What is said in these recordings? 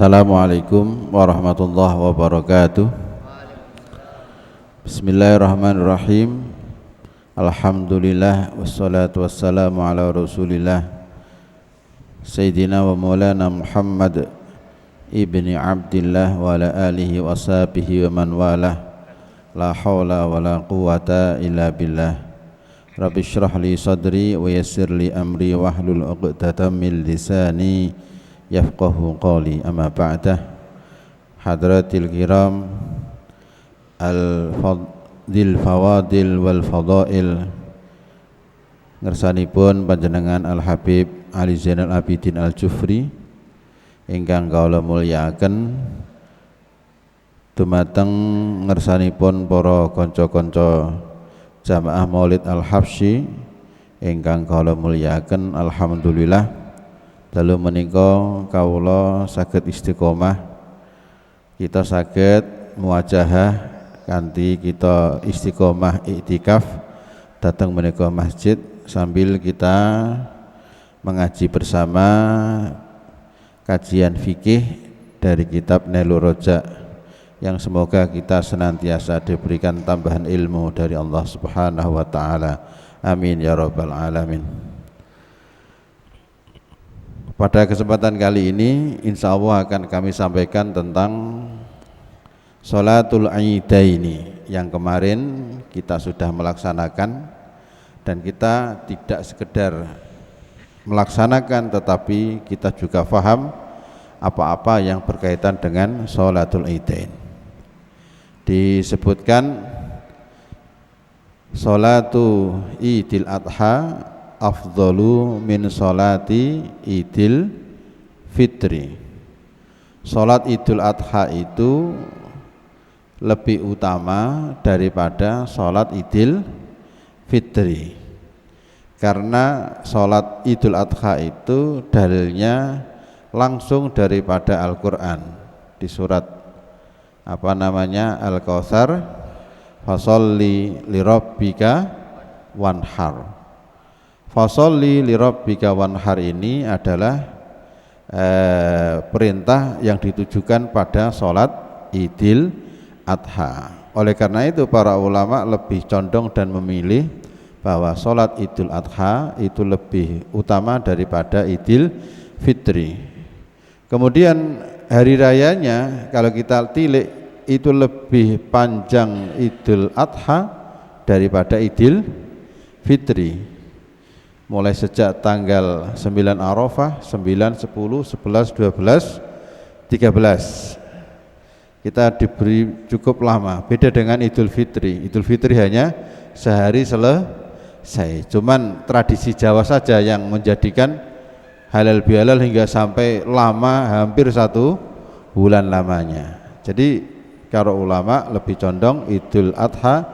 Assalamualaikum warahmatullahi wabarakatuh. Bismillahirrahmanirrahim. Alhamdulillah wassalatu wassalamu ala Rasulillah Sayyidina wa maulana Muhammad ibni Abdillah wa ala alihi wa sahbihi wa man walah. La hawla wa la quwata illa billah. Rabbi shrah li sadri wa yassir li amri wahlul 'uqdatam min lisani yafqahu qawli. Amma ba'dah. Hadratil kiram, al-fadil fawadil wal fadail, ngersanipun panjenengan Al-Habib Ali Zainal Abidin Al-Jufri ingkang kawula mulyakaken, dumateng ngersanipun para kanca-kanca jamaah Maulid Al-Habsyi ingkang kawula mulyakaken. Alhamdulillah dalu menika kawula saged istiqomah, kita saged muwajahah kanthi kita istiqomah iktikaf datang menika masjid sambil kita mengaji bersama kajian fikih dari kitab Nailur Raja, yang semoga kita senantiasa diberikan tambahan ilmu dari Allah Subhanahu wa taala. Amin ya rabbal alamin. Pada kesempatan kali ini insya Allah akan kami sampaikan tentang Sholatul Aidaini yang kemarin kita sudah melaksanakan, dan kita tidak sekedar melaksanakan tetapi kita juga faham apa-apa yang berkaitan dengan Sholatul Aidain. Disebutkan Sholatu Idil Adha afdalu min sholati Idil Fitri. Sholat Idul Adha itu lebih utama daripada sholat Idul Fitri, karena sholat Idul Adha itu dalilnya langsung daripada Al-Quran di surat Al-Kautsar, fasholli lirabbika wanhar. Fasholli lirabbika wanhar ini adalah perintah yang ditujukan pada sholat Idul Adha. Oleh karena itu para ulama lebih condong dan memilih bahwa sholat Idul Adha itu lebih utama daripada Idul Fitri. Kemudian hari rayanya kalau kita tilik itu lebih panjang Idul Adha daripada Idul Fitri. Mulai sejak tanggal 9 Arafah, 9, 10, 11, 12, 13 kita diberi cukup lama. Beda dengan Idul Fitri. Idul Fitri hanya sehari selesai. Cuman tradisi Jawa saja yang menjadikan halal bihalal hingga sampai lama, hampir 1 bulan lamanya. Jadi kalau ulama lebih condong Idul Adha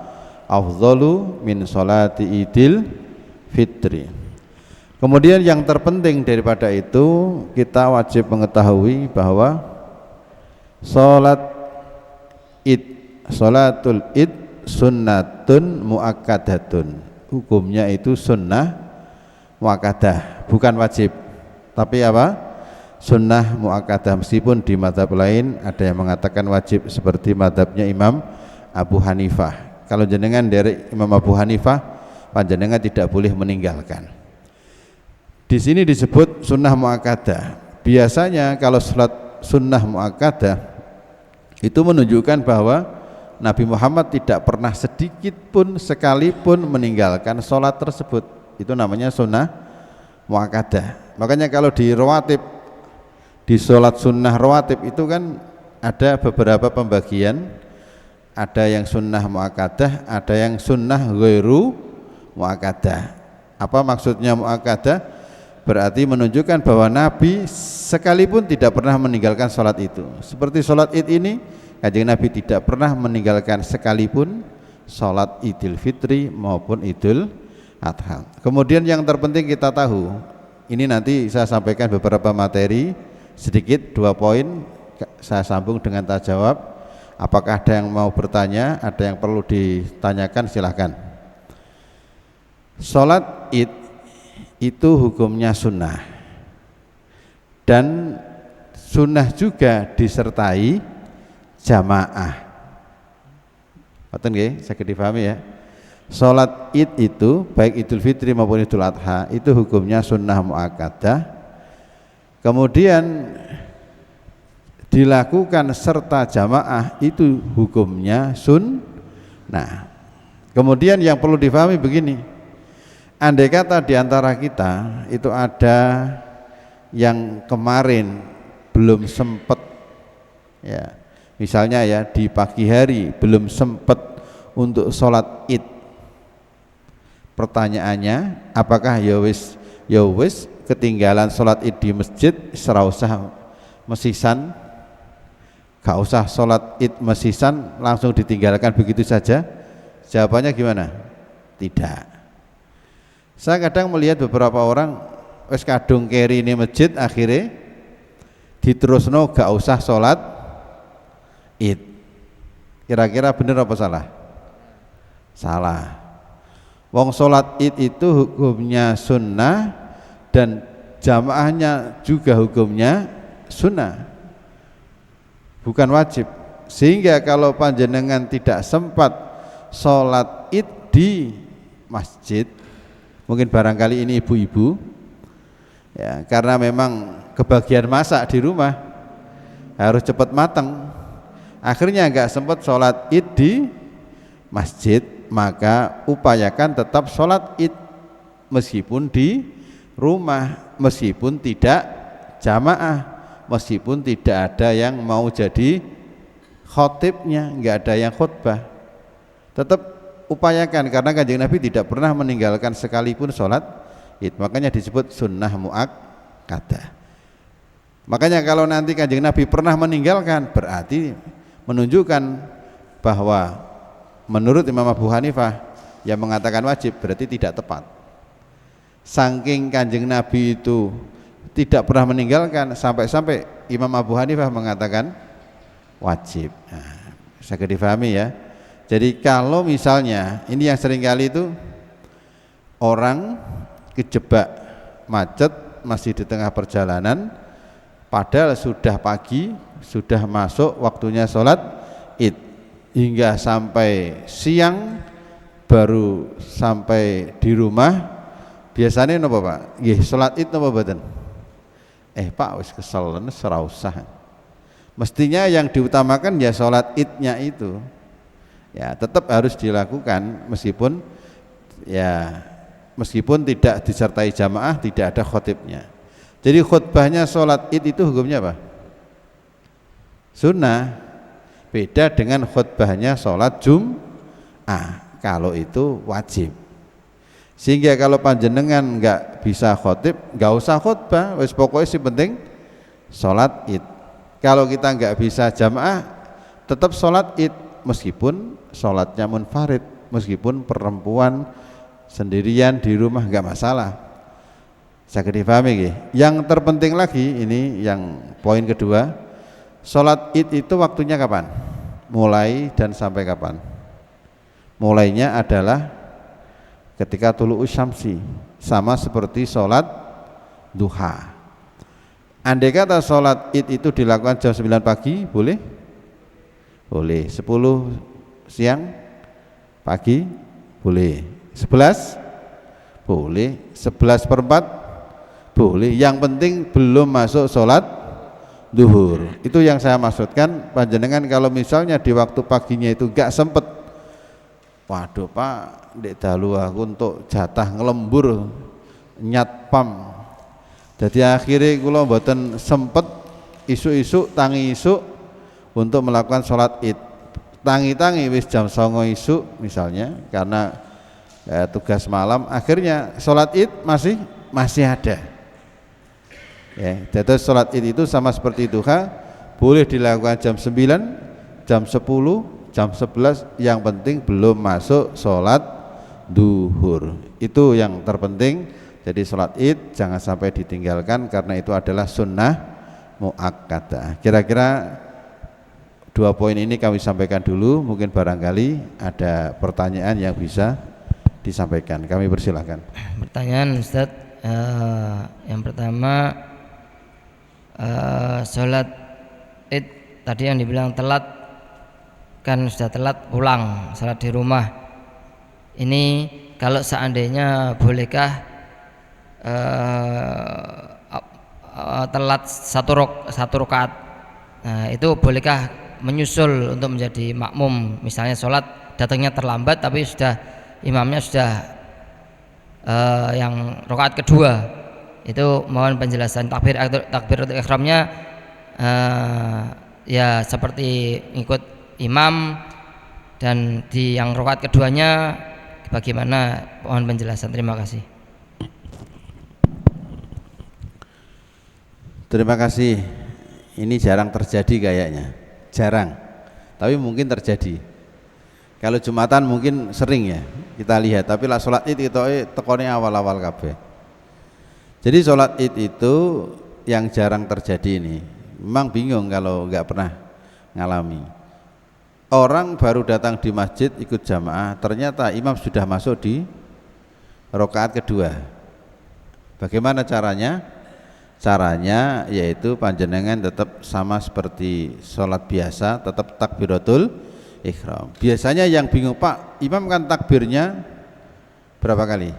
afdalu min sholati Idil Fitri. Kemudian yang terpenting daripada itu, kita wajib mengetahui bahwa sholatul id sunnatun muakkadatun. Hukumnya itu sunnah muakkadah, bukan wajib. Tapi apa? Sunnah muakkadah. Meskipun di mazhab lain ada yang mengatakan wajib, seperti mazhabnya Imam Abu Hanifah. Kalau jenengan dari Imam Abu Hanifah, panjenengan tidak boleh meninggalkan. Di sini disebut sunnah muakkadah. Biasanya kalau sholat sunnah muakkadah itu menunjukkan bahwa Nabi Muhammad tidak pernah sedikit pun sekalipun meninggalkan sholat tersebut. Itu namanya sunnah muakkadah. Makanya kalau di rawatib, di sholat sunnah rawatib itu kan ada beberapa pembagian. Ada yang sunnah muakkadah, ada yang sunnah ghairu muakkadah. Apa maksudnya muakkadah? Berarti menunjukkan bahwa Nabi sekalipun tidak pernah meninggalkan sholat itu. Seperti sholat id ini, Kanjeng Nabi tidak pernah meninggalkan sekalipun sholat Idul Fitri maupun Idul Adha. Kemudian yang terpenting kita tahu, ini nanti saya sampaikan beberapa materi sedikit, 2 poin saya sambung dengan tak jawab. Apakah ada yang mau bertanya, ada yang perlu ditanyakan, silahkan. Sholat id itu hukumnya sunnah, dan sunnah juga disertai jamaah. Ngoten nggih, saged dipahami ya. Salat Id itu baik Idul Fitri maupun Idul Adha itu hukumnya sunnah muakkadah. Kemudian dilakukan serta jamaah itu hukumnya sunnah. Kemudian yang perlu difahami begini, andai kata di antara kita itu ada yang kemarin belum sempat ya, misalnya ya di pagi hari belum sempat untuk sholat Id, pertanyaannya apakah ya wis ketinggalan sholat Id di masjid ora usah mesisan, gak usah sholat Id mesisan langsung ditinggalkan begitu saja? Jawabannya gimana? Tidak. Saya kadang melihat beberapa orang wis kadung keri ini masjid akhirnya diterusno gak usah sholat Id. Kira-kira bener apa salah? Salah. Wong sholat Id itu hukumnya sunnah dan jamaahnya juga hukumnya sunnah, bukan wajib. Sehingga kalau panjenengan tidak sempat sholat Id di masjid, mungkin barangkali ini ibu-ibu ya, karena memang kebagian masak di rumah harus cepat matang, akhirnya nggak sempat sholat Id di masjid, maka upayakan tetap sholat Id meskipun di rumah, meskipun tidak jamaah, meskipun tidak ada yang mau jadi khotibnya, nggak ada yang khutbah, tetap upayakan, karena Kanjeng Nabi tidak pernah meninggalkan sekalipun sholat Id, makanya disebut sunnah muakkadah. Makanya kalau nanti Kanjeng Nabi pernah meninggalkan, berarti menunjukkan bahwa menurut Imam Abu Hanifah yang mengatakan wajib berarti tidak tepat. Saking Kanjeng Nabi itu tidak pernah meninggalkan, sampai-sampai Imam Abu Hanifah mengatakan wajib. Nah, bisa difahami ya. Jadi kalau misalnya ini yang seringkali itu orang kejebak macet masih di tengah perjalanan, padahal sudah pagi, sudah masuk waktunya sholat Id, hingga sampai siang baru sampai di rumah. Biasanya napa Pak? Nggih, sholat Id napa mboten? Pak wis kesel ora usah. Mestinya yang diutamakan ya sholat Idnya itu. Ya, tetap harus dilakukan meskipun tidak disertai jamaah, tidak ada khotibnya. Jadi khutbahnya sholat Id itu hukumnya apa? Sunnah. Beda dengan khutbahnya sholat Jum'ah, kalau itu wajib. Sehingga kalau panjenengan nggak bisa khotib, nggak usah khutbah, wis pokoknya sih penting sholat Id. Kalau kita nggak bisa jamaah, tetap sholat Id meskipun sholatnya munfarid, meskipun perempuan sendirian di rumah nggak masalah. Saya difahami nggih. Yang terpenting lagi ini yang poin kedua, sholat Id itu waktunya kapan? Mulai dan sampai kapan? Mulainya adalah ketika tulu'us syamsi, sama seperti sholat duha. Andai kata sholat Id itu dilakukan jam 9 pagi, boleh? Boleh. 10 siang pagi boleh. 11 boleh. 11/4 boleh. Yang penting belum masuk sholat duhur. Itu yang saya maksudkan. Panjenengan kalau misalnya di waktu paginya itu gak sempet, waduh Pak, ndek dalu aku untuk jatah ngelembur nyat pam, jadi akhirnya kula mboten sempet isuk-isuk tangi isuk untuk melakukan sholat Id. Tangi-tangi wis jam 09.00 isuk misalnya, karena tugas malam, akhirnya sholat Id masih ada. Ya, jadi sholat Id itu sama seperti duha, boleh dilakukan jam 9, jam 10, jam 11, yang penting belum masuk sholat duhur. Itu yang terpenting. Jadi sholat Id jangan sampai ditinggalkan, karena itu adalah sunnah muakkadah. Kira-kira 2 poin ini kami sampaikan dulu, mungkin barangkali ada pertanyaan yang bisa disampaikan. Kami persilahkan. Pertanyaan Ustaz, yang pertama, sholat id tadi yang dibilang telat, kan sudah telat pulang sholat di rumah. Ini kalau seandainya bolehkah telat satu rakaat, nah itu bolehkah menyusul untuk menjadi makmum? Misalnya sholat datangnya terlambat tapi sudah imamnya sudah yang rakaat kedua, itu mohon penjelasan. Takbiratul ihramnya ya seperti ikut imam, dan di yang rakaat keduanya bagaimana, mohon penjelasan. Terima kasih. Terima kasih. Ini jarang terjadi kayaknya, jarang, tapi mungkin terjadi. Kalau Jumatan mungkin sering ya kita lihat, tapi lah sholat id itu tekone awal-awal kabeh. Jadi sholat id itu yang jarang terjadi ini. Memang bingung kalau nggak pernah ngalami. Orang baru datang di masjid ikut jamaah, ternyata imam sudah masuk di rakaat kedua. Bagaimana caranya? Caranya yaitu panjenengan tetap sama seperti sholat biasa, tetap takbiratul ihram. Biasanya yang bingung, Pak, imam kan takbirnya berapa kali?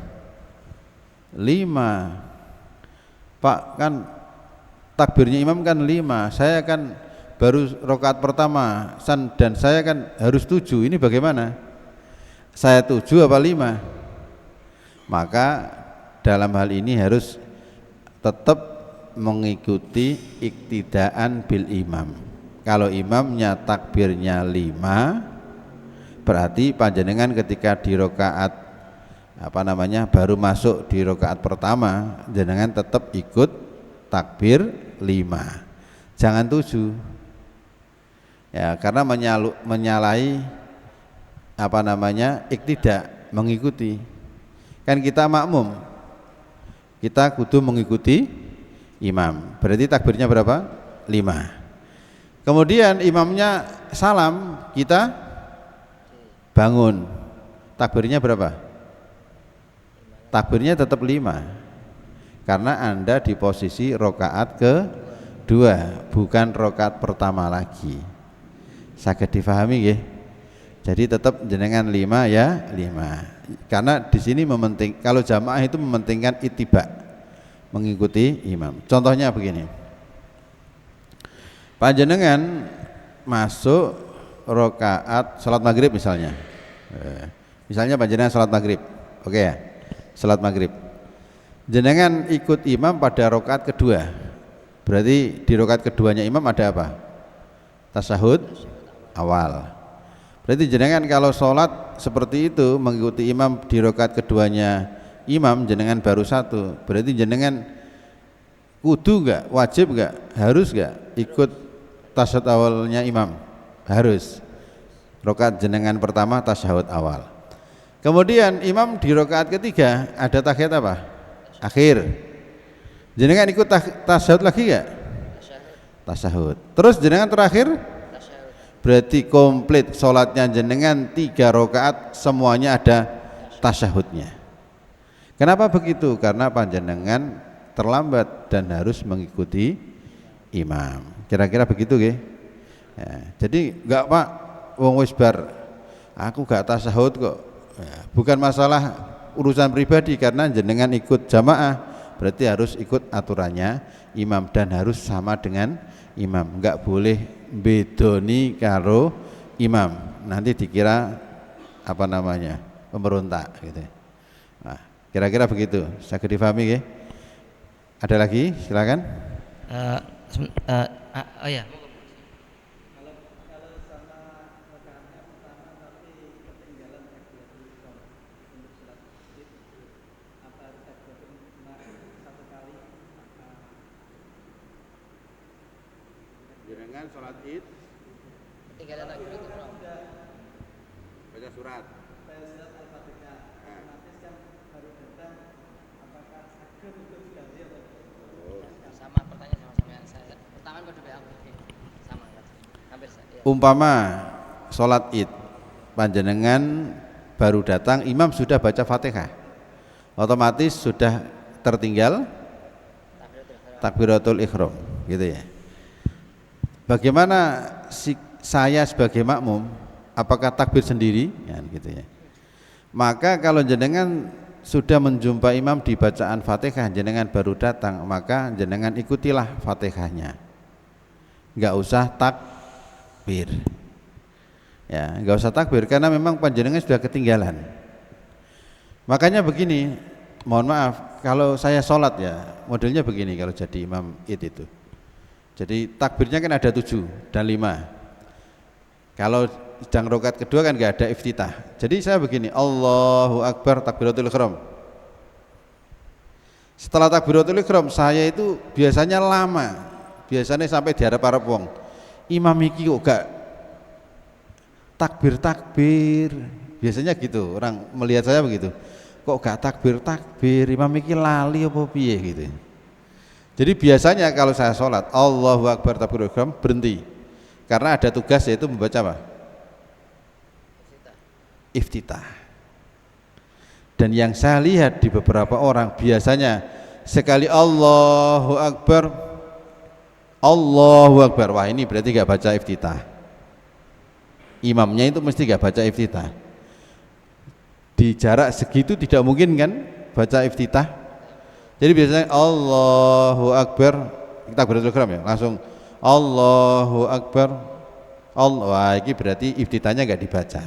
5. Pak, kan takbirnya imam kan 5, saya kan baru rakaat pertama dan saya kan harus 7. Ini bagaimana? Saya 7 apa 5? Maka dalam hal ini harus tetap mengikuti iktidaan bil imam. Kalau imamnya takbirnya 5, berarti panjenengan ketika di rakaat baru masuk di rakaat pertama, jenengan tetap ikut takbir 5, jangan 7 ya, karena menyalahi iktidak, mengikuti. Kan kita makmum, kita kudu mengikuti imam, berarti takbirnya berapa? 5. Kemudian imamnya salam, kita bangun, takbirnya berapa? Takbirnya tetap 5, karena Anda di posisi rakaat kedua, bukan rakaat pertama lagi. Saged difahami nggih? Jadi tetap jenengan 5 ya 5, karena di sini kalau jamaah itu mementingkan ittiba, mengikuti imam. Contohnya begini, panjenengan masuk rakaat salat maghrib misalnya, panjenengan salat maghrib, oke ya, salat maghrib, jenengan ikut imam pada rakaat kedua, berarti di rakaat keduanya imam ada apa? Tasyahud awal. Berarti jenengan kalau sholat seperti itu mengikuti imam di rakaat keduanya imam, jenengan baru 1, berarti jenengan kudu gak, wajib gak, harus gak ikut tasyahud awalnya imam? Harus. Rakaat jenengan pertama tasyahud awal. Kemudian imam di rakaat ketiga ada tahiyat apa? Akhir. Jenengan ikut tasyahud lagi gak? Tasyahud. Terus jenengan terakhir? Berarti komplit sholatnya jenengan 3 rakaat semuanya ada tasyahudnya. Kenapa begitu? Karena panjenengan terlambat dan harus mengikuti imam. Kira-kira begitu nggih? Ya, jadi enggak, Pak, wong wis bar aku gak tasyahud kok. Ya, bukan masalah urusan pribadi, karena jenengan ikut jamaah berarti harus ikut aturannya imam dan harus sama dengan imam. Enggak boleh bedoni karo imam. Nanti dikira pemberontak gitu. Nah, kira-kira begitu. Saged difahami nggih? Ada lagi? Silakan. Oh ya. Jenengan sholat id Ketinggalan lagi itu, Bro. baca surat. Sama pertanyaan sama saya. Pertama kedua sama hampir ya. Umpama sholat id, panjenengan baru datang, imam sudah baca Fatihah, otomatis sudah tertinggal takbiratul ihram. gitu ya. Bagaimana saya sebagai makmum, apakah takbir sendiri? Ya, gitu ya. Maka kalau jenengan sudah menjumpai imam di bacaan Fatihah, jenengan baru datang, maka jenengan ikutilah Fatihahnya. Enggak usah takbir. Ya, enggak usah takbir karena memang panjenengan sudah ketinggalan. Makanya begini, mohon maaf kalau saya sholat ya, modelnya begini kalau jadi imam id itu. Jadi takbirnya kan ada 7 dan 5. Kalau sedang rakaat kedua kan nggak ada iftitah. Jadi saya begini, Allahu Akbar, takbiratul ihram. Setelah takbiratul ihram saya itu biasanya lama, biasanya sampai diharap-harap wong. Imam iki kok gak takbir, biasanya gitu, orang melihat saya begitu. Kok gak takbir, imam iki lali apa piye gitu. Jadi biasanya kalau saya sholat Allahu Akbar takbiratul ihram berhenti karena ada tugas yaitu membaca apa? Iftitah. Dan yang saya lihat di beberapa orang biasanya sekali Allahu Akbar, wah ini berarti gak baca iftitah. Imamnya itu mesti gak baca iftitah. Di jarak segitu tidak mungkin kan baca iftitah. Jadi biasanya Allahu Akbar, kita takbiratul ihram ya, langsung Allahu Akbar. Wah ini berarti iftitahnya gak dibaca.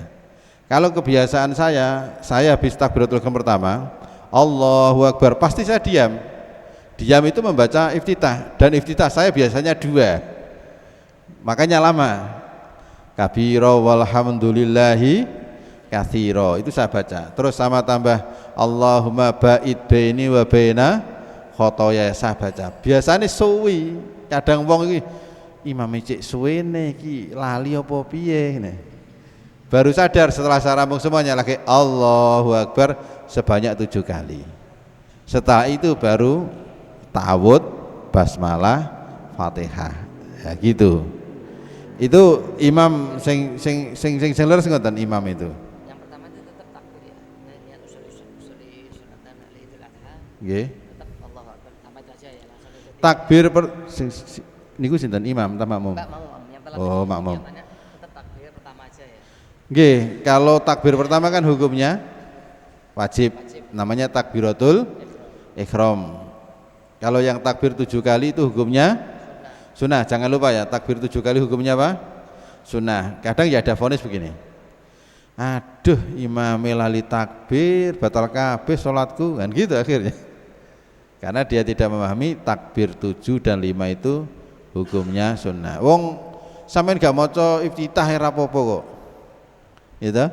Kalau kebiasaan saya habis takbiratul ihram pertama Allahu Akbar, pasti saya diam itu membaca iftitah, dan iftitah saya biasanya 2, makanya lama. Kabira walhamdulillahi katsira itu saya baca, terus sama tambah Allahumma ba'id baini wa baina khotoya saya baca. Biasanya suwi, kadang wong iki imam cek suwene iki lali apa piye ngene. Baru sadar setelah saya rampung semuanya lagi Allahu Akbar sebanyak 7 kali. Setelah itu baru ta'awud, basmalah, Fatihah. Ya gitu. Itu imam sing leres ngoten imam itu. Yang pertama itu tetap takbir ya. Niat usuli sunatan Idul Adha. Nggih. Tetap Allahu Akbar sama itu aja ya langsung itu. Takbir niku sinten imam ta makmum? Enggak mau yang telat. Oh, makmum. Tetap takbir pertama aja ya. Nggih, kalau takbir pertama kan hukumnya wajib. Namanya takbiratul ihram. Kalau yang takbir 7 kali itu hukumnya sunnah. Jangan lupa ya, takbir 7 kali hukumnya apa? Sunnah. Kadang ya ada vonis begini, aduh imam lali takbir batal kabeh salatku, kan gitu akhirnya. Karena dia tidak memahami takbir 7 dan 5 itu hukumnya sunnah. Wong sampean gak maca iftitah ora apa-apa kok. Gitu?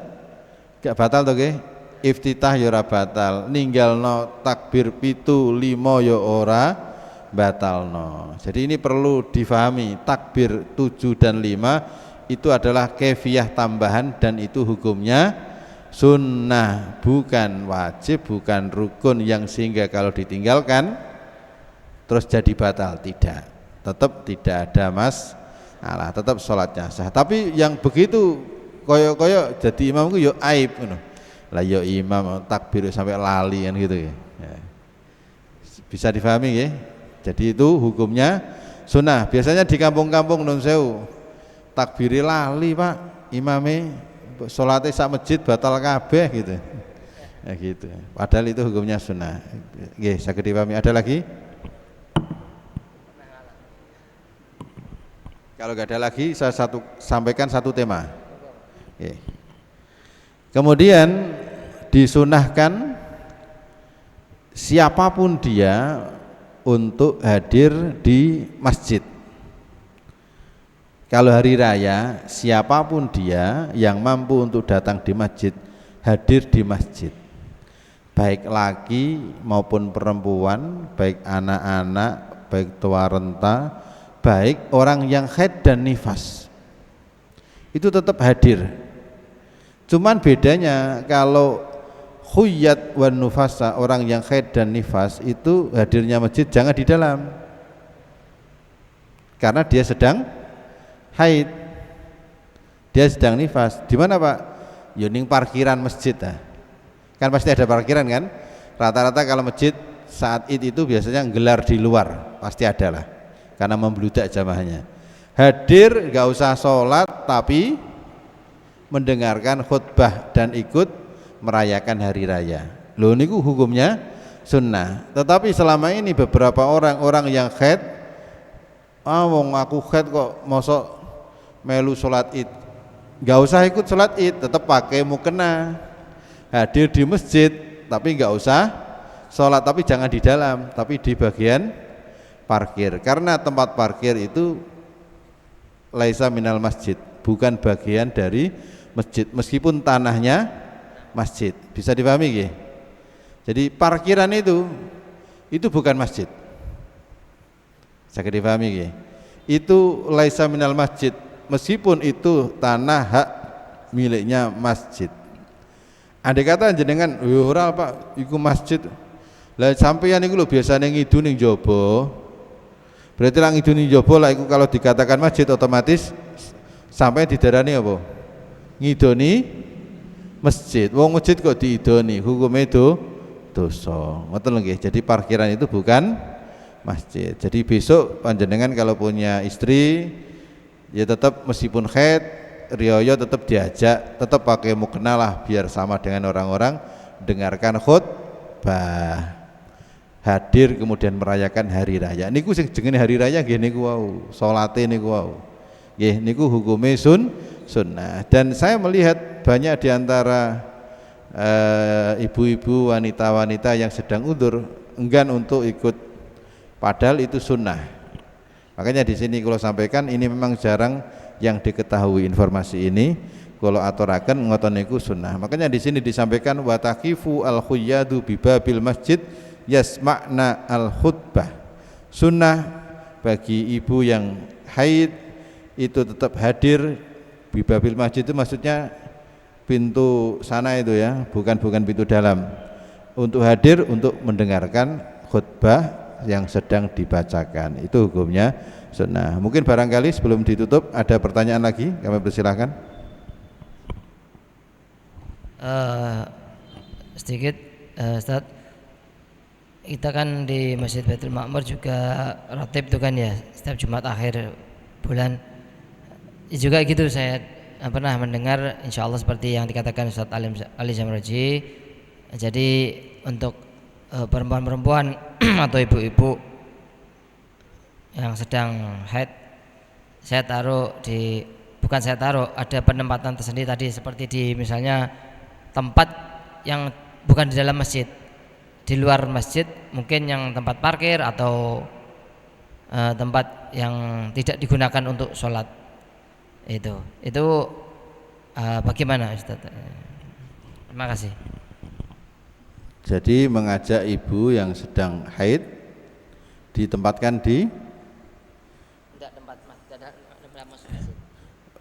Gak batal to nggih? Iftitah ya ora batal, ninggalno takbir 7 5 ya ora batalno. Jadi ini perlu difahami, takbir 7 dan 5 itu adalah kefiyah tambahan dan itu hukumnya sunnah, bukan wajib, bukan rukun yang sehingga kalau ditinggalkan terus jadi batal. Tidak, tetap tidak ada masalah, tetap sholatnya sah. Tapi yang begitu koyo-koyo jadi imamku yo aib ngono. Lah yo imam takbir sampai lali kan gitu ya. Bisa difahami ya? Jadi itu hukumnya sunnah. Biasanya di kampung-kampung nun sewu takbiri lali pak, imame sholatnya sak masjid batal kabeh gitu. Ya gitu. Padahal itu hukumnya sunnah. Nggih, saged dipahami. Ada lagi? Kalau nggak ada lagi, saya sampaikan satu tema. Oke. Kemudian disunahkan siapapun dia untuk hadir di masjid. Kalau hari raya, siapapun dia yang mampu untuk datang di masjid, hadir di masjid. Baik laki maupun perempuan, baik anak-anak, baik tua renta, baik orang yang haid dan nifas. Itu tetap hadir. Cuman bedanya kalau khuyat wan nufasa, orang yang haid dan nifas itu hadirnya masjid jangan di dalam, karena dia sedang haid, dia sedang nifas. Di mana pak? Yoning parkiran masjid kan pasti ada parkiran kan. Rata-rata kalau masjid saat id itu biasanya gelar di luar, pasti ada lah. karena membludak jamaahnya. Hadir nggak usah sholat tapi mendengarkan khutbah dan ikut merayakan hari raya. Loh niku hukumnya sunnah. Tetapi selama ini beberapa orang yang haid, wong aku haid kok mosok melu sholat id, nggak usah ikut sholat id, tetap pakai mukena, hadir di masjid tapi nggak usah sholat, tapi jangan di dalam, tapi di bagian parkir, karena tempat parkir itu laisa minal masjid, bukan bagian dari masjid meskipun tanahnya masjid. Bisa dipahami nggih? Jadi parkiran itu bukan masjid. Saya dipahami nggih? Itu laisa minal masjid meskipun itu tanah hak miliknya masjid. Andai kata jenengan ora Pak iku masjid. Lah sampeyan iku lho biasane ngidu ning jaba. Berarti lang ngidu ning jaba lah iku kalau dikatakan masjid otomatis sampai didarani apa? Ngidoni masjid. Wong masjid kok diidoni, hukume itu dosa. Ngoten lho nggih. Jadi parkiran itu bukan masjid. Jadi besok panjenengan kalau punya istri ya tetap meskipun haid riyo tetap diajak, tetap pakai mukena lah biar sama dengan orang-orang, dengarkan khutbah, hadir kemudian merayakan hari raya. Niku sing jenenge hari raya nggih niku wau, salate niku wau. Nggih niku hukume sunnah. Dan saya melihat banyak di antara ibu-ibu, wanita-wanita yang sedang udzur enggan untuk ikut, padahal itu sunnah. Makanya di sini kalau sampaikan ini memang jarang yang diketahui informasi ini. Kalau aturaken ngoten niku sunnah. Makanya di sini disampaikan wa taqifu al khuyyadu bi babil masjid yasma'na al khutbah. Sunnah bagi ibu yang haid itu tetap hadir bi babil masjid, itu maksudnya pintu sana itu ya, bukan pintu dalam. Untuk hadir untuk mendengarkan khutbah yang sedang dibacakan, itu hukumnya sunnah. Mungkin barangkali sebelum ditutup ada pertanyaan lagi, kami persilahkan. Sedikit Ustaz, kita kan di Masjid Baitul Ma'mur juga ratib itu kan ya, setiap Jumat akhir bulan juga gitu. Saya pernah mendengar insya Allah seperti yang dikatakan Ustaz Ali Zamroji. Jadi untuk perempuan-perempuan atau ibu-ibu yang sedang haid, ada penempatan tersendiri tadi, seperti di misalnya tempat yang bukan di dalam masjid, di luar masjid, mungkin yang tempat parkir atau tempat yang tidak digunakan untuk sholat. Itu bagaimana Ustaz? Terima kasih. Jadi mengajak ibu yang sedang haid ditempatkan di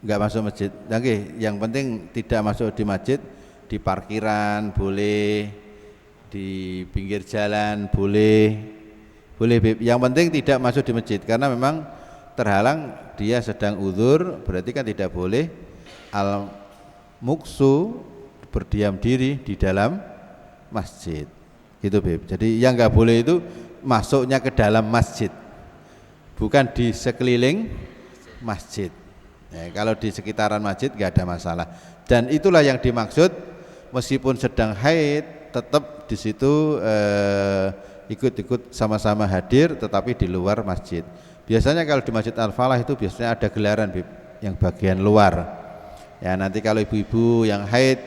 enggak masuk masjid. Oke, yang penting tidak masuk di masjid, di parkiran boleh, di pinggir jalan boleh, Bib. Yang penting tidak masuk di masjid, karena memang terhalang, dia sedang udzur, berarti kan tidak boleh al muksu, berdiam diri di dalam masjid. Gitu Bib. Jadi yang enggak boleh itu masuknya ke dalam masjid, bukan di sekeliling masjid. Ya, kalau di sekitaran masjid nggak ada masalah. Dan itulah yang dimaksud, meskipun sedang haid tetap di situ ikut-ikut sama-sama hadir, tetapi di luar masjid. Biasanya kalau di Masjid Al-Falah itu biasanya ada gelaran Bib, yang bagian luar. Ya nanti kalau ibu-ibu yang haid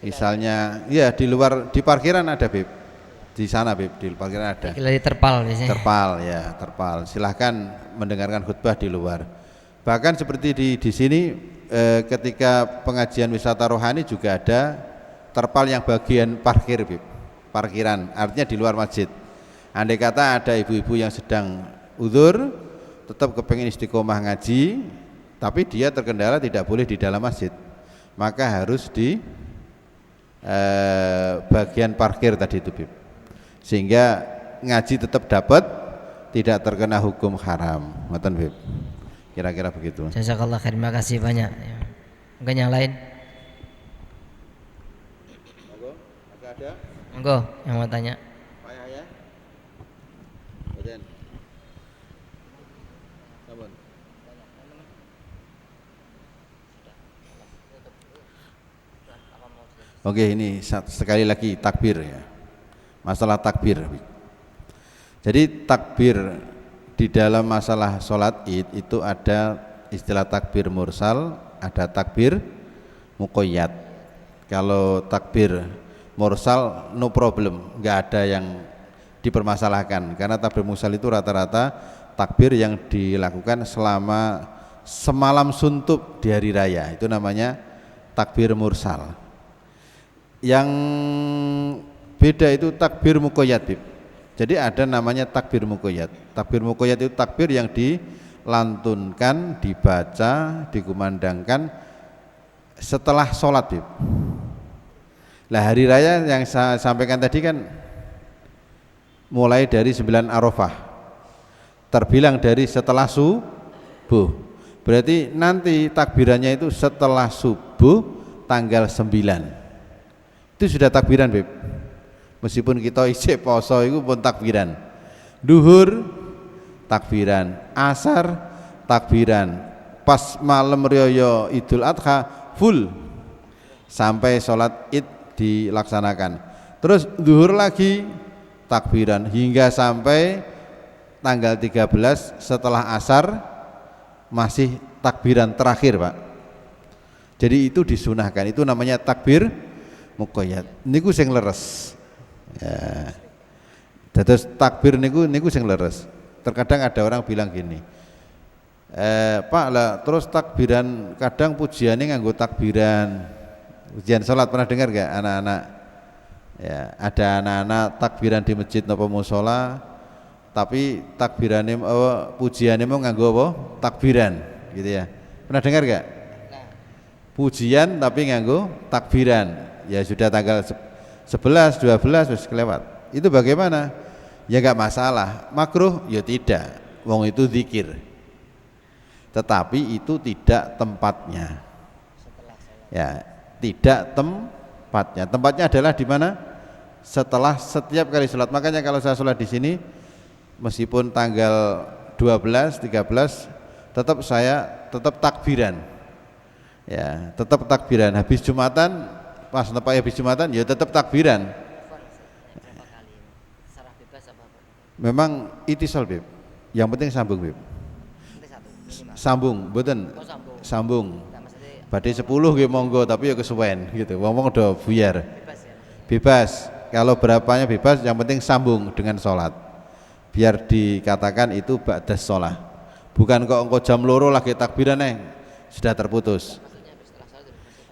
misalnya ya di luar, di parkiran ada Bib. Di sana Bib, di parkiran ada. Di terpal biasanya. Terpal. Silahkan mendengarkan khutbah di luar. Bahkan seperti di sini ketika pengajian wisata rohani juga ada terpal yang bagian parkir Bib. Parkiran, artinya di luar masjid. Andai kata ada ibu-ibu yang sedang udzur, tetap kepengen istiqomah ngaji, tapi dia terkendala tidak boleh di dalam masjid, maka harus di bagian parkir tadi itu Bib. Sehingga ngaji tetap dapat, tidak terkena hukum haram. Ngoten Bib. Kira-kira begitu. Jazakallah khair, terima kasih banyak. Mungkin yang lain? Ada? Monggo yang mau tanya. Pak Yahya. Oke, ini sekali lagi takbir ya. Masalah takbir. Jadi takbir di dalam masalah sholat id itu ada istilah takbir mursal, ada takbir muqayyad. Kalau takbir mursal no problem, nggak ada yang dipermasalahkan karena takbir mursal itu rata-rata takbir yang dilakukan selama semalam suntuk di hari raya, itu namanya takbir mursal. Yang beda itu takbir muqayyad. Jadi ada namanya takbir muqayyad. Takbir muqayyad itu takbir yang dilantunkan, dibaca, dikumandangkan setelah sholat. Lah hari raya yang saya sampaikan tadi kan mulai dari 9 Arafah, terbilang dari setelah subuh. Berarti nanti takbirannya itu setelah subuh tanggal 9. Itu sudah takbiran, Beb. Meskipun kita isih poso itu pun takbiran. Duhur takbiran, asar takbiran, pas malam raya Idul Adha full sampai sholat id dilaksanakan. Terus duhur lagi takbiran hingga sampai tanggal 13 setelah asar masih takbiran terakhir, Pak. Jadi itu disunahkan, itu namanya takbir muqayyad. Niku sing leres. Ya. Terus takbir niku sing leres. Terkadang ada orang bilang gini, Pak lah terus takbiran kadang pujiannya nganggo takbiran pujian sholat, pernah dengar gak anak-anak? Ya, ada anak-anak takbiran di masjid napa musola, tapi takbirannya pujiannya mau nganggo apa? Takbiran, gitu ya. Pernah dengar gak? Pujian tapi nganggo takbiran. Ya sudah tanggal 11, 12 wis kelewat. Itu bagaimana? Ya enggak masalah. Makruh? Ya tidak. Wong itu zikir. Tetapi itu tidak tempatnya. Ya, tidak tempatnya. Tempatnya adalah di mana? Setelah setiap kali sholat. Makanya kalau saya sholat di sini, meskipun tanggal 12, 13, tetap takbiran. Ya, tetap takbiran. Habis Jumatan, pas nepai habis Jumatan, ya tetap takbiran. Memang itisal, Beb. Yang penting sambung, Beb. Sambung, mboten. Sambung. Badhe 10 nggih monggo, tapi ya kesuwen gitu. Wong-wong udah buyar. Bebas. Kalau berapanya bebas, yang penting sambung dengan sholat. Biar dikatakan itu ba'das sholat. Bukan kok engkau jam loro lagi takbiran sudah terputus.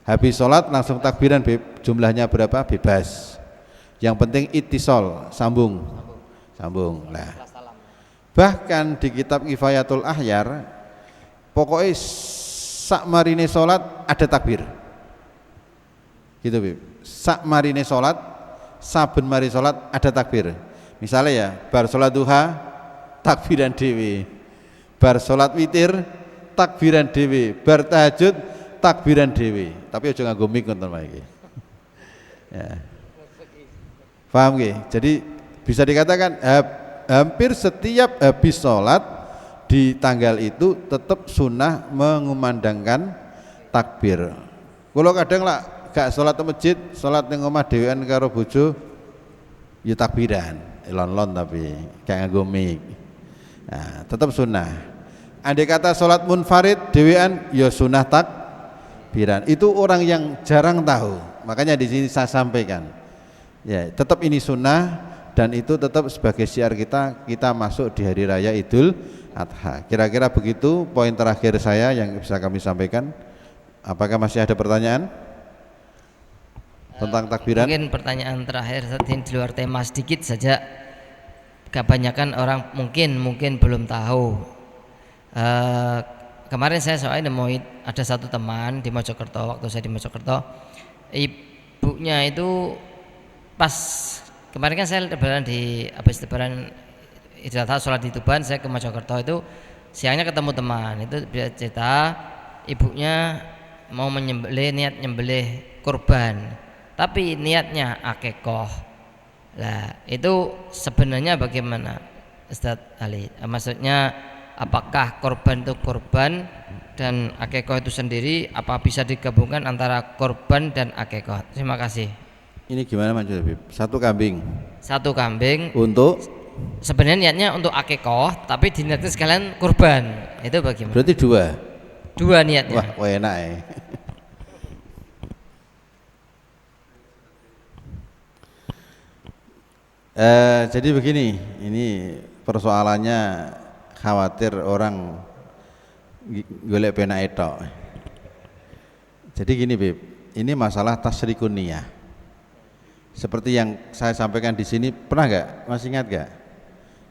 Habis sholat langsung takbiran, Beb. Jumlahnya berapa? Bebas. Yang penting ittisal, sambung. Lah. Bahkan di kitab Kifayatul Ahyar, pokoknya sak marine sholat ada takbir. Gitu, Beb. Sak marine sholat, saben mari sholat ada takbir. Misalnya ya, bar sholat duha takbiran dewi, bar sholat witir takbiran dewi, bar tahajud takbiran dewi. Tapi aja nganggo mic ngoten wae. Ya. Paham nggih? Jadi bisa dikatakan hampir setiap habis sholat di tanggal itu tetap sunnah mengumandangkan takbir. Kalau kadang lah gak sholat di masjid, sholat ning omah dhewean karo bojo ya takbiran, lon-lon tapi gak nganggo mic. Nah, tetap sunnah. Andai kata sholat munfarid dhewean ya sunnah takbiran. Itu orang yang jarang tahu. Makanya di sini saya sampaikan. Ya, tetap ini sunnah dan itu tetap sebagai syiar kita masuk di hari raya Idul Adha. Kira-kira begitu poin terakhir saya yang bisa kami sampaikan. Apakah masih ada pertanyaan tentang takbiran? Mungkin pertanyaan terakhir di luar tema sedikit saja. Kebanyakan orang mungkin belum tahu. Kemarin saya soalnya nemu ada satu teman di Mojokerto, waktu saya di Mojokerto, ibunya itu pas kemarin kan saya lebaran habis lebaran Idul Adha sholat di Tuban, saya ke Mojokerto itu siangnya ketemu teman itu dia cerita ibunya mau niat nyembelih kurban tapi niatnya akikoh. Lah itu sebenarnya bagaimana Ustadz Ali? Maksudnya apakah korban itu korban dan akikoh itu sendiri, apa bisa digabungkan antara korban dan akikoh? Terima kasih. Ini gimana Mas Habib? Satu kambing. Satu kambing Untuk sebenarnya niatnya untuk akikoh, tapi diniatkan sekalian kurban. Itu bagaimana? berarti dua. Dua niatnya. Wah, enak ya. Jadi begini, ini persoalannya khawatir orang golek penak etok. Jadi gini Bib, ini masalah tasyrikun niyah. Seperti yang saya sampaikan di sini, pernah nggak? Masih ingat nggak?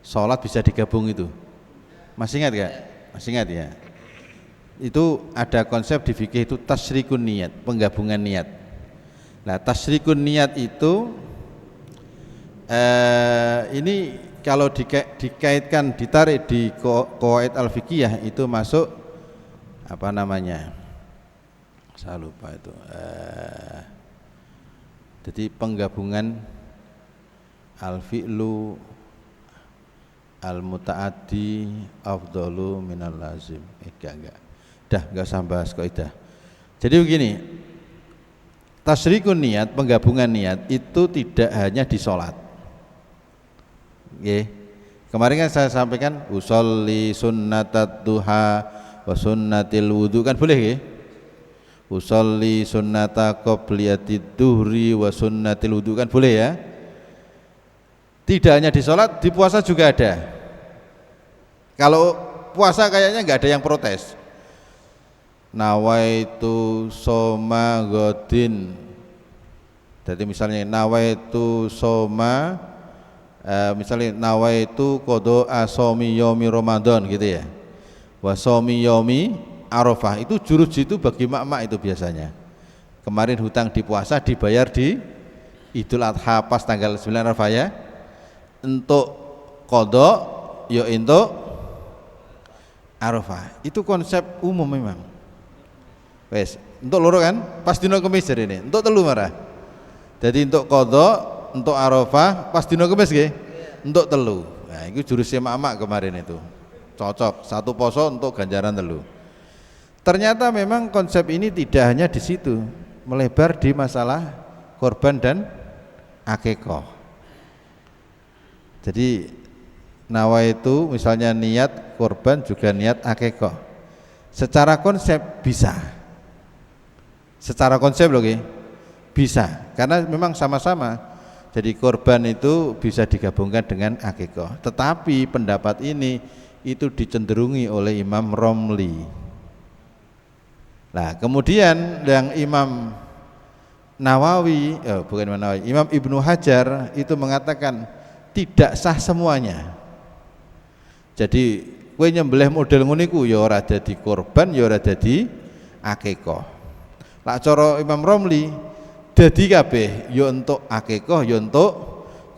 Sholat bisa digabung itu. Masih ingat nggak? Masih ingat ya? Itu ada konsep di fikih itu tasyrikun niat, penggabungan niat. Nah, tasyrikun niat itu ini kalau dikaitkan, ditarik di qawaid al-fiqhiyah itu masuk apa namanya? Saya lupa itu. Jadi penggabungan al-fi'lu al-muta'addi afdalu minal lazim. Enggak. Enggak usah bahas kaidah. Jadi begini, tasyrikun niat, penggabungan niat itu tidak hanya di sholat. Oke. Kemarin kan saya sampaikan usolli sunnatat duha wa sunnatil wudu, kan boleh ya? Usolli sunnata qobliyatid duhri wa sunnatil wudu, kan boleh ya? Tidak hanya di sholat, di puasa juga ada. Kalau puasa kayaknya nggak ada yang protes. Nawaitu soma godin. Jadi misalnya nawaitu soma, misalnya nawaitu kodo asomi yomi Ramadan gitu ya. Wasomi yomi Arafah, itu jurus itu bagi mak-mak itu biasanya. Kemarin hutang di puasa dibayar di Idul Adha pas tanggal 9 Arafah ya. Untuk kodok, yo untuk Arafah. Itu konsep umum memang. Wes, untuk loro kan, pas dino Kamis jadi ini. Untuk telu marah. Jadi untuk kodok, untuk Arafah, pas dino Kamis nggih. Untuk telu. Nah, itu jurusnya mak-mak kemarin itu. Cocok, satu poso untuk ganjaran telu. Ternyata memang konsep ini tidak hanya di situ, melebar di masalah korban dan akikoh. Jadi nawa itu misalnya niat korban juga niat akikoh. Secara konsep bisa. Secara konsep loh, bisa. Karena memang sama-sama. Jadi korban itu bisa digabungkan dengan akikoh. Tetapi pendapat ini itu dicenderungi oleh Imam Romli. Nah, kemudian yang Imam Nawawi, bukan Imam Nawawi, Imam Ibnu Hajar itu mengatakan tidak sah semuanya. Jadi kowe nyembelih model ngono iku ya ora dadi korban, ya ora dadi akikoh. Lah cara Imam Romli dadi kabeh, ya untuk akikoh, ya untuk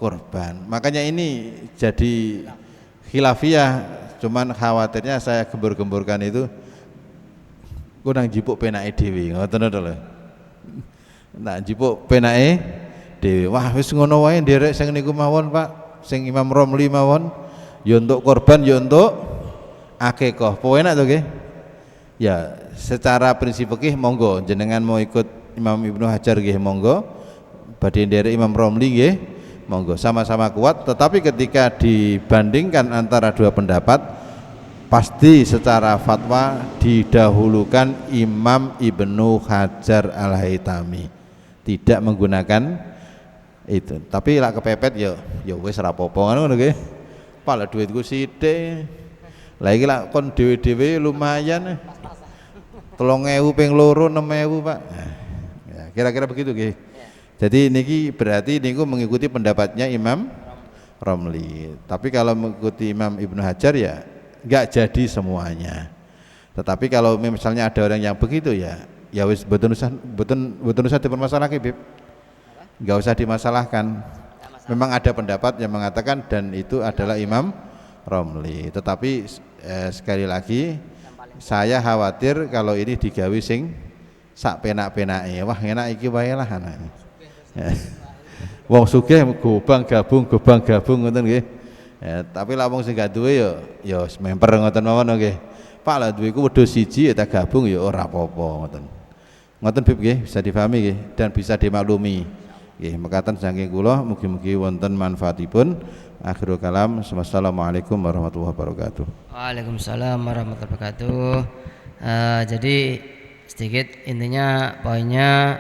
korban. Makanya ini jadi khilafiyah, cuman khawatirnya saya gembur-gemburkan itu nang jipuk penake dhewe, ngoten lho. Nah, jipuk penake dhewe. Wah, wis ngono wae nderek sing niku mawon, Pak. Sing Imam Romli mawon, ya untuk korban, ya untuk akikoh. Po enak to nggih? Ya, secara prinsip fikih monggo jenengan mau ikut Imam Ibnu Hajar nggih monggo. Badhe nderek Imam Romli nggih monggo. Sama-sama kuat, tetapi ketika dibandingkan antara dua pendapat, pasti secara fatwa didahulukan Imam Ibnu Hajar Al-Haytami, tidak menggunakan itu. Tapi lah kepepet ya wis ora apa-apa ngono nggih. Pala duitku sithik. Lah iki lak kon dhewe-dhewe lumayan. 3.000 ping loro 6.000, Pak. Nah, ya, kira-kira begitu nggih. Jadi niki berarti niku mengikuti pendapatnya Imam Romli. Tapi kalau mengikuti Imam Ibnu Hajar ya enggak jadi semuanya. Tetapi kalau misalnya ada orang yang begitu ya wis boten usah dipermasalahkan, Bib. Enggak usah dimasalahkan. Memang ada pendapat yang mengatakan dan itu adalah Imam Romli. Tetapi sekali lagi saya khawatir kalau ini digawe sing sak penak-penake. Wah, enak iki wae lah anake. Wong sugih gobang gabung ngoten nggih. Ya, tapi lah wong sing gak duwe ya memper ngoten mawon nggih. Pak lah duwe ku wedhus siji ya tak gabung ya ora apa-apa ngoten. Ngoten Bib nggih, bisa difahami nggih dan bisa dimaklumi. Nggih, mekaten saking kula mugi-mugi wonten manfaatipun. Akhirul kalam. Wassalamualaikum warahmatullahi wabarakatuh. Waalaikumsalam warahmatullahi wabarakatuh. Jadi sedikit intinya poinnya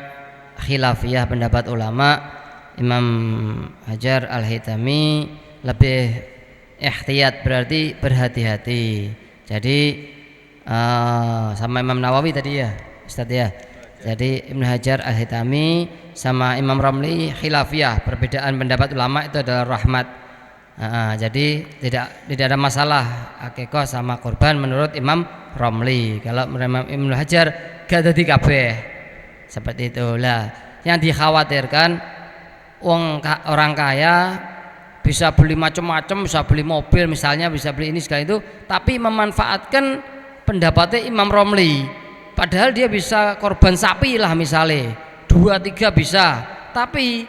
khilafiyah pendapat ulama. Imam Hajar Al-Haytami lebih ihtiyat berarti berhati-hati. Jadi sama Imam Nawawi tadi ya Ustaz ya. Jadi Ibnu Hajar Al-Haytami sama Imam Romli khilafiyah, perbedaan pendapat ulama itu adalah rahmat. Jadi tidak ada masalah akikah sama kurban menurut Imam Romli. Kalau Imam Ibnu Hajar gak dadi kabeh seperti itulah. Yang dikhawatirkan orang kaya bisa beli macam-macam, bisa beli mobil misalnya, bisa beli ini segala itu, tapi memanfaatkan pendapatnya Imam Romli. Padahal dia bisa korban sapi lah misalnya 2-3 bisa, tapi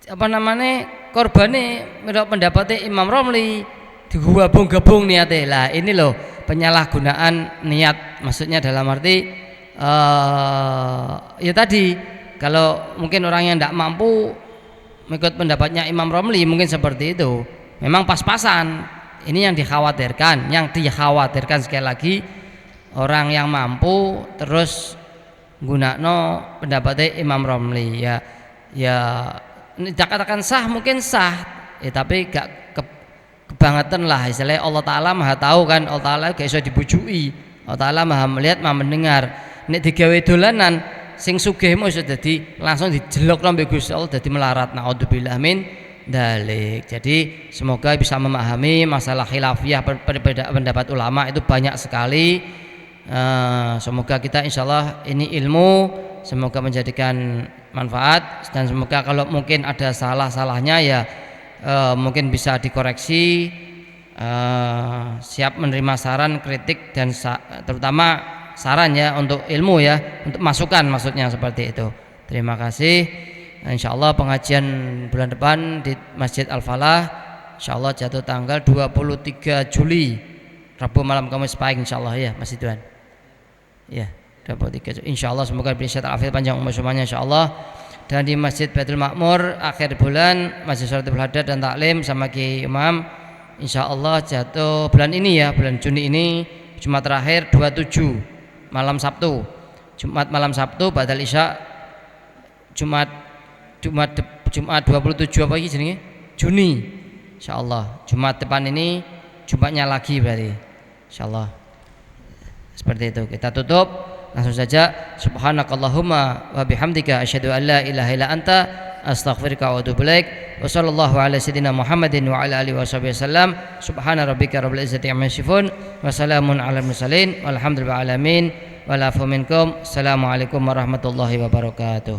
apa namanya korbannya menurut pendapatnya Imam Romli digabung-gabung niatnya lah. Ini loh penyalahgunaan niat, maksudnya dalam arti ya tadi kalau mungkin orang yang tidak mampu mengikut pendapatnya Imam Romli mungkin seperti itu, memang pas-pasan. Ini yang dikhawatirkan. Yang dikhawatirkan sekali lagi orang yang mampu terus gunakno pendapatnya Imam Romli ya katakan sah mungkin sah ya, tapi gak kebangetan lah istilahnya. Allah Ta'ala maha tahu kan, Allah Ta'ala gak bisa dibujui, Allah Ta'ala maha melihat maha mendengar. Nek digawe dolanan sing sugih mu sudah langsung dijelok nang Gusti Allah dadi melarat, naudzubillah min dalik. Jadi semoga bisa memahami masalah khilafiyah perbedaan pendapat ulama itu banyak sekali. Semoga kita insyaallah ini ilmu semoga menjadikan manfaat, dan semoga kalau mungkin ada salah-salahnya ya mungkin bisa dikoreksi. Siap menerima saran, kritik, dan terutama saran ya untuk ilmu ya, untuk masukan maksudnya seperti itu. Terima kasih. Insyaallah pengajian bulan depan di Masjid Al-Falah insyaallah jatuh tanggal 23 Juli Rabu malam Kamis pagi insyaallah ya Mas Tuhan. Ya, 23 insyaallah semoga bisa afiat panjang umur semuanya insyaallah. Dan di Masjid Baitul Makmur akhir bulan Masjid Sholatul Hadad dan taklim sama Ki Imam insyaallah jatuh bulan ini ya, bulan Juni ini Jumat terakhir 27 malam Sabtu, Jumat malam Sabtu badal Isya, Jumat 27 apa lagi jenenge? Juni insyaallah. Jumat depan ini Jumatnya lagi berarti insyaallah. Seperti itu kita tutup langsung saja. Subhanakallahumma wa bihamdika asyhadu an la ilaha illa anta astaghfiruka wa atubu ilaik. Wa sallallahu ala sayyidina Muhammadin wa ala alihi wasallam. Subhana rabbika rabbil izzati amma yasifun wa salamun alal mursalin walhamdulillahi alamin. Walafu minkum. Assalamualaikum warahmatullahi wabarakatuh.